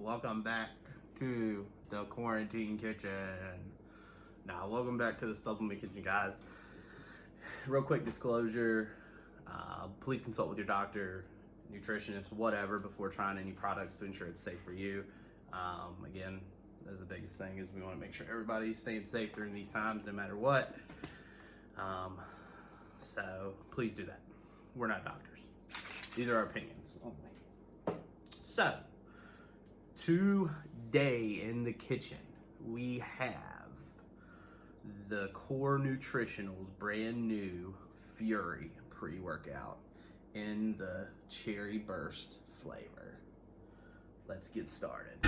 welcome back to the quarantine kitchen. Welcome back to the supplement kitchen, guys. Real quick disclosure, please consult with your doctor, nutritionist, whatever, before trying any products to ensure it's safe for you. Again, that's the biggest thing, is we want to make sure everybody's staying safe during these times, no matter what. So please do that. We're not doctors. These are our opinions only. So, today in the kitchen, we have the Core Nutritionals brand new Fury pre-workout in the Cherry Burst flavor. Let's get started.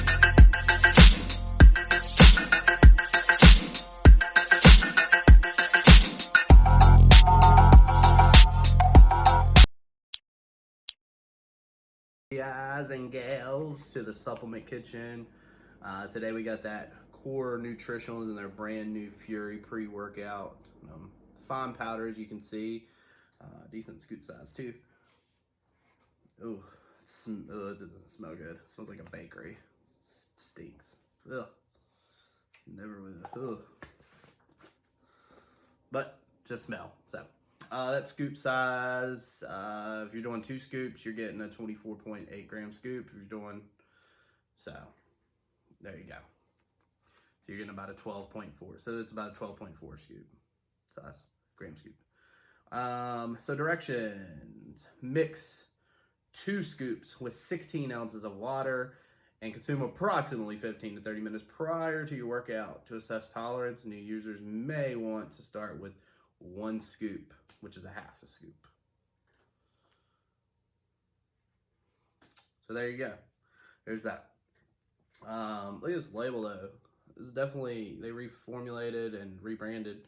Guys and gals, to the supplement kitchen. Today we got that Core Nutritionals in their brand new Fury pre-workout. Fine powder, as you can see. Decent scoop size too. Oh, it doesn't smell good. It smells like a bakery. Stinks. Ugh. Never would. Ugh. But just smell. So that scoop size, if you're doing 2 scoops, you're getting a 24.8 gram scoop. If you're doing, so there you go. So you're getting about a 12.4. So it's about a 12.4 scoop size, gram scoop. So directions: mix 2 scoops with 16 ounces of water and consume approximately 15 to 30 minutes prior to your workout. To assess tolerance, new users may want to start with 1 scoop, which is a half a scoop. So there you go. There's that. Look at this label though. This is definitely, they reformulated and rebranded.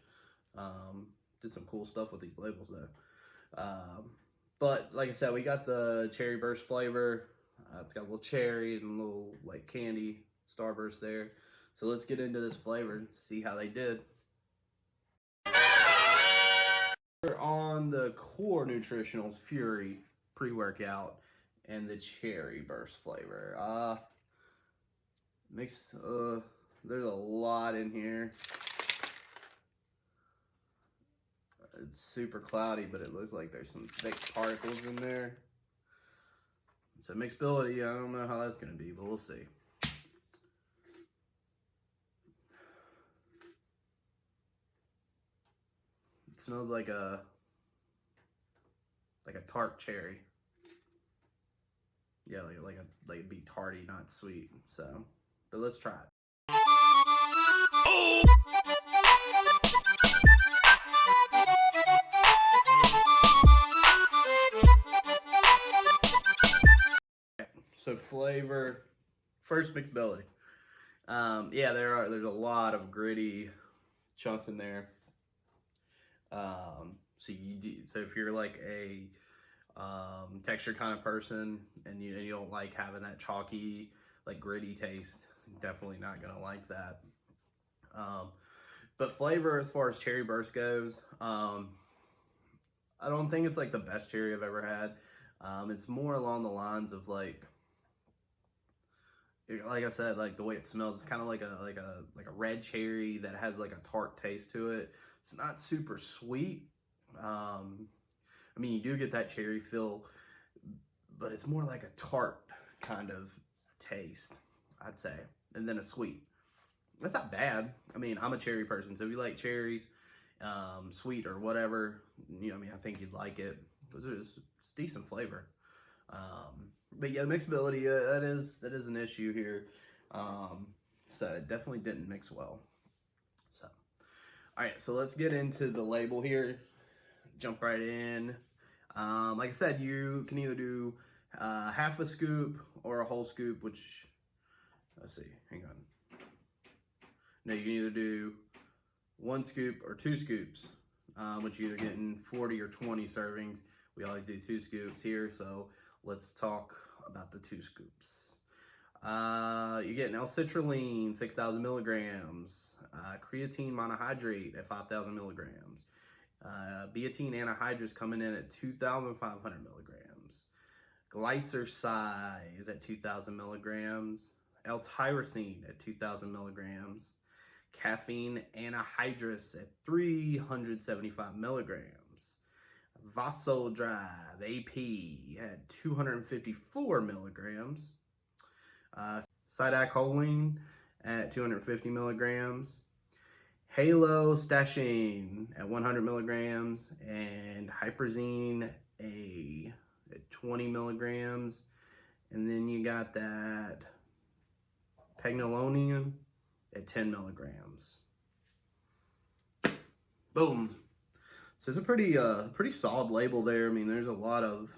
Did some cool stuff with these labels though. But like I said, we got the Cherry Burst flavor. It's got a little cherry and a little like candy starburst there. So let's get into this flavor and see how they did. We're on the Core Nutritionals Fury pre-workout and the Cherry Burst flavor. There's a lot in here. It's super cloudy, but it looks like there's some thick particles in there. So mixability, I don't know how that's going to be, but we'll see. It smells like a tart cherry. Yeah, like it'd be tarty, not sweet. So, but let's try it. So flavor, first mixability. Yeah, there's a lot of gritty chunks in there. So if you're like a texture kind of person and you don't like having that chalky, like gritty taste, definitely not gonna like that. But flavor, as far as Cherry Burst goes, I don't think it's like the best cherry I've ever had. It's more along the lines of like I said, like the way it smells, it's kind of like a red cherry that has like a tart taste to it. It's not super sweet. I mean, you do get that cherry feel, but it's more like a tart kind of taste, I'd say, and then a sweet. That's not bad. I mean, I'm a cherry person, so if you like cherries, sweet or whatever, I think you'd like it. It's decent flavor. But yeah, mixability, that is an issue here. So it definitely didn't mix well. So, all right, so let's get into the label here. Jump right in. Like I said, you can either do half a scoop or a whole scoop, which, let's see, hang on. No, you can either do 1 scoop or 2 scoops, which you're either getting 40 or 20 servings. We always do 2 scoops here, so let's talk about the 2 scoops. You're getting L-citrulline, 6,000 milligrams, creatine monohydrate at 5,000 milligrams, biotin anhydrous coming in at 2,500 milligrams, glycersize at 2,000 milligrams, L-tyrosine at 2,000 milligrams, caffeine anhydrous at 375 milligrams, Vasodrive AP at 254 milligrams, Cydacholine at 250 milligrams, Halostashine at 100 milligrams, and Hyperzine A at 20 milligrams. And then you got that Pegnolonium at 10 milligrams. Boom. So it's a pretty solid label there. I mean, there's a lot of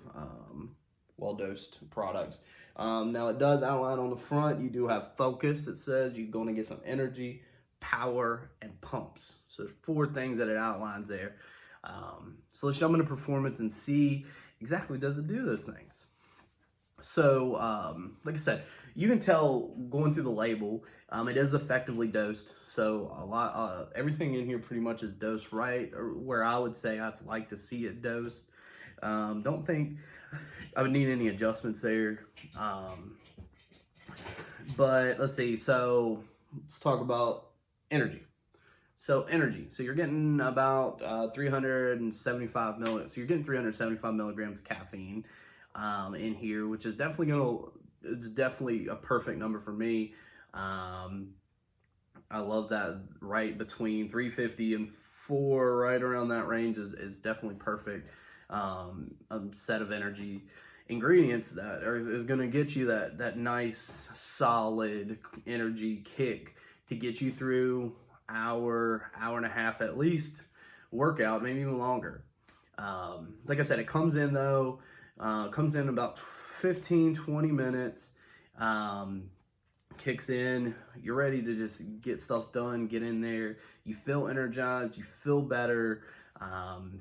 well-dosed products. Now it does outline on the front, you do have focus. It says you're going to get some energy, power, and pumps. So there's 4 things that it outlines there. So let's jump into performance and see exactly does it do those things. So like I said, you can tell going through the label, it is effectively dosed. So everything in here pretty much is dosed right, or where I would say I'd like to see it dosed. Don't think I would need any adjustments there. But let's see. So let's talk about energy. So you're getting about 375 milligrams. So you're getting 375 milligrams of caffeine in here, which is it's definitely a perfect number for me. I love that. Right between 350 and 4, right around that range is definitely perfect. A set of energy ingredients that is going to get you that nice solid energy kick to get you through hour and a half at least workout, maybe even longer. Like I said, it comes in about 15-20 minutes. Kicks in, you're ready to just get stuff done, get in there. You feel energized, you feel better,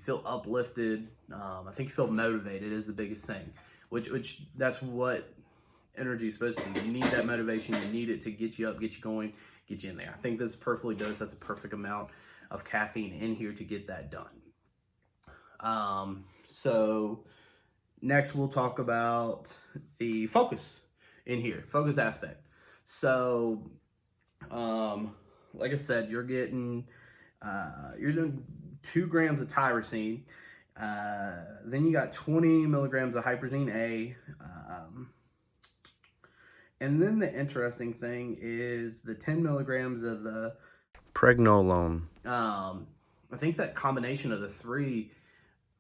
feel uplifted. I think you feel motivated is the biggest thing, which that's what energy is supposed to be. You need that motivation, you need it to get you up, get you going, get you in there. I think this is perfectly dosed. That's a perfect amount of caffeine in here to get that done. So next we'll talk about the focus in here, focus aspect. So, like I said, you're doing 2 grams of tyrosine. Then you got 20 milligrams of Hyperzine A. And then the interesting thing is the 10 milligrams of the pregnolone. I think that combination of the 3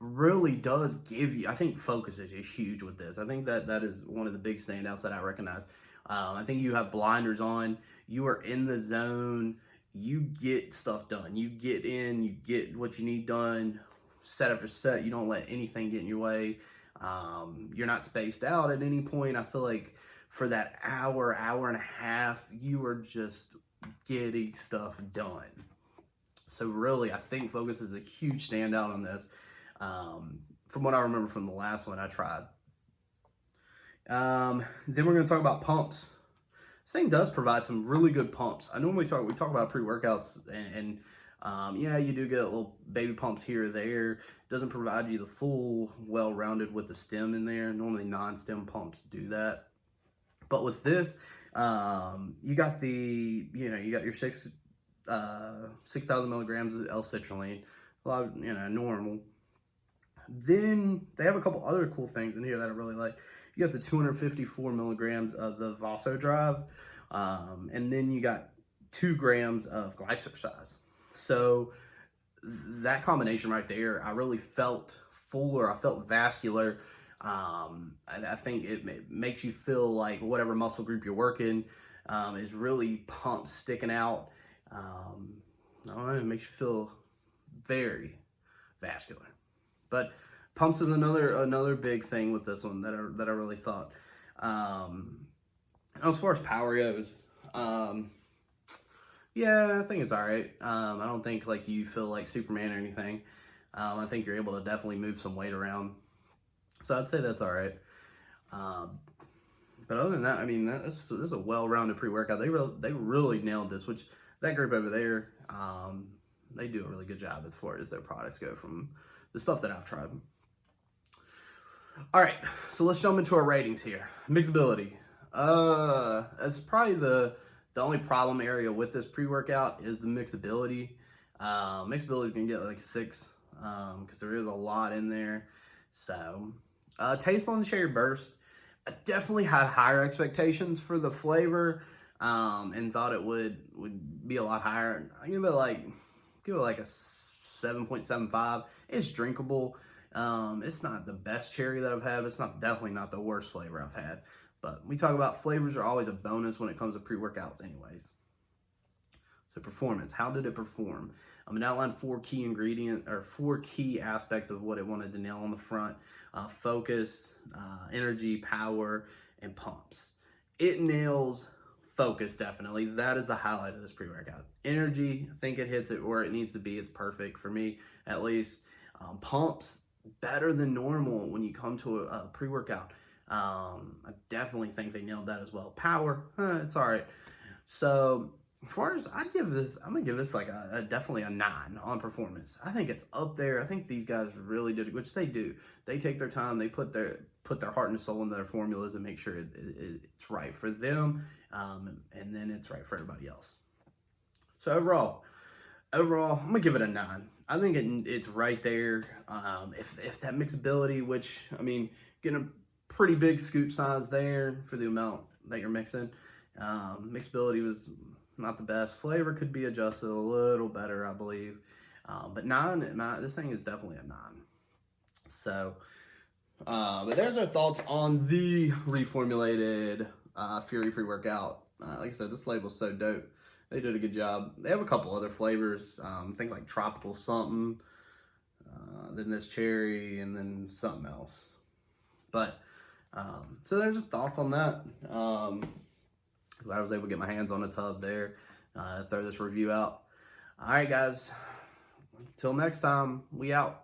really does give you, I think focus is huge with this. I think that is one of the big standouts that I recognize. I think you have blinders on, you are in the zone, you get stuff done, you get in, you get what you need done, set after set, you don't let anything get in your way. You're not spaced out at any point. I feel like for that hour and a half, you are just getting stuff done. So really, I think focus is a huge standout on this. From what I remember from the last one I tried. Then we're going to talk about pumps. This thing does provide some really good pumps. I normally we talk about pre-workouts and yeah, you do get little baby pumps here or there. It doesn't provide you the full well-rounded with the stem in there. Normally non-stem pumps do that. But with this, you got your 6,000 milligrams of L-citrulline, a lot of, normal. Then they have a couple other cool things in here that I really like. You got the 254 milligrams of the Vasodrive, and then you got 2 grams of glycoside. So that combination right there, I really felt fuller. I felt vascular. I think it makes you feel like whatever muscle group you're working is really pumped, sticking out. I don't know, it makes you feel very vascular. But pumps is another big thing with this one that I really thought. As far as power goes, yeah, I think it's all right. I don't think like you feel like Superman or anything. I think you're able to definitely move some weight around. So I'd say that's all right. But other than that, I mean, this is a well-rounded pre-workout. They really nailed this, which that group over there, they do a really good job as far as their products go from the stuff that I've tried. All right, so let's jump into our ratings here. Mixability. That's probably the only problem area with this pre-workout is the mixability. Mixability is gonna get like 6, because there is a lot in there. So, taste on the cherry burst. I definitely had higher expectations for the flavor, and thought it would be a lot higher. I give it like a 7.75. It's drinkable. It's not the best cherry that I've had. It's definitely not the worst flavor I've had. But we talk about flavors are always a bonus when it comes to pre-workouts anyways. So performance, how did it perform? I'm going to outline 4 key aspects of what it wanted to nail on the front. Focus, energy, power, and pumps. It nails focus, definitely. That is the highlight of this pre-workout. Energy, I think it hits it where it needs to be. It's perfect for me, at least. Pumps, better than normal when you come to a pre-workout. I definitely think they nailed that as well. Power, it's all right. So as far as I'm gonna give this like definitely a 9 on performance. I think it's up there. I think these guys really did it, which they do. They take their time. They put their heart and soul into their formulas and make sure it's right for them, and then it's right for everybody else. So overall, I'm gonna give it a 9. I think it's right there. If that mixability, which I mean, getting a pretty big scoop size there for the amount that you're mixing. Mixability was not the best. Flavor could be adjusted a little better, I believe. But 9, this thing is definitely a 9. So, but there's our thoughts on the reformulated Fury pre-workout. Like I said, this label's so dope. They did a good job. They have a couple other flavors. I think like tropical something, then this cherry, and then something else. But, so there's thoughts on that. I was able to get my hands on a tub there, throw this review out. All right, guys. Until next time, we out.